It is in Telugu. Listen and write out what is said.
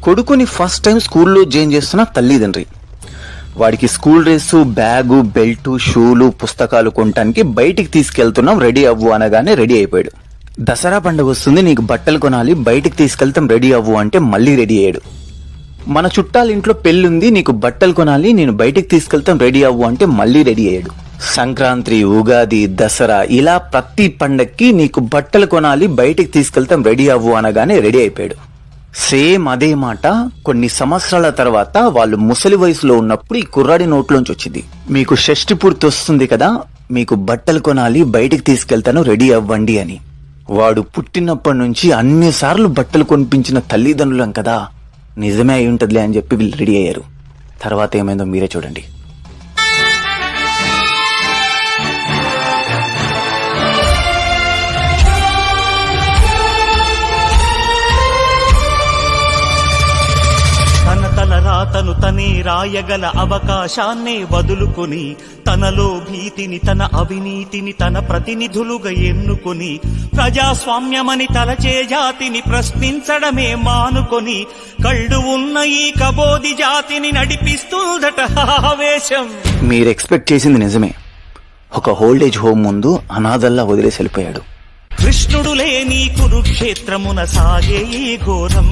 కొడుకుని ఫస్ట్ టైం స్కూల్లో జాయిన్ చేస్తున్న తల్లిదండ్రి. వాడికి స్కూల్ డ్రెస్సు, బ్యాగు, బెల్టు, షూలు, పుస్తకాలు కొనటానికి బయటికి తీసుకెళ్తున్నాం, రెడీ అవ్వు అనగానే రెడీ అయిపోయాడు. దసరా పండుగ వస్తుంది, నీకు బట్టలు కొనాలి, బయటికి తీసుకెళ్తాం, రెడీ అవ్వు అంటే మళ్ళీ రెడీ అయ్యాడు. మన చుట్టాల ఇంట్లో పెళ్ళుంది, నీకు బట్టలు కొనాలి, నేను బయటికి తీసుకెళ్తాం, రెడీ అవ్వు అంటే మళ్ళీ రెడీ అయ్యాడు. సంక్రాంతి, ఉగాది, దసరా ఇలా ప్రతి పండక్కి నీకు బట్టలు కొనాలి, బయటికి తీసుకెళ్తాం, రెడీ అవ్వు అనగానే రెడీ అయిపోయాడు. సేమ్ అదే మాట కొన్ని సంవత్సరాల తర్వాత వాళ్ళు ముసలి వయసులో ఉన్నప్పుడు ఈ కుర్రాడి నోట్లోంచి వచ్చింది, మీకు షష్ఠి పూర్తి వస్తుంది కదా, మీకు బట్టలు కొనాలి, బయటికి తీసుకెళ్తాను, రెడీ అవ్వండి అని. వాడు పుట్టినప్పటి నుంచి అన్నిసార్లు బట్టలు కొనిపించిన తల్లిదండ్రులం కదా, నిజమే అయి ఉంటదిలే అని చెప్పి వీళ్ళు రెడీ అయ్యారు. తర్వాత ఏమైందో మీరే చూడండి. తన రాతను తనే రాయగల అవకాశాన్నే వదులుకొని, తనలో భీతిని, తన అవినీతిని తన ప్రతినిధులుగా ఎన్నుకొని, ప్రజాస్వామ్యమని తలచే జాతిని ప్రశ్నించడమే మానుకొని, కళ్ళు ఉన్న ఈ కబోది జాతిని నడిపిస్తుందట ఆవేశం. మీరు ఎక్స్పెక్ట్ చేసింది నిజమే. ఒక ఓల్డేజ్ హోమ్ ముందు అనాథల్లా వదిలేసి వెళ్ళిపోయాడు. కృష్ణుడు లేని కురుక్షేత్రమున సాగే ఈ ఘోరం.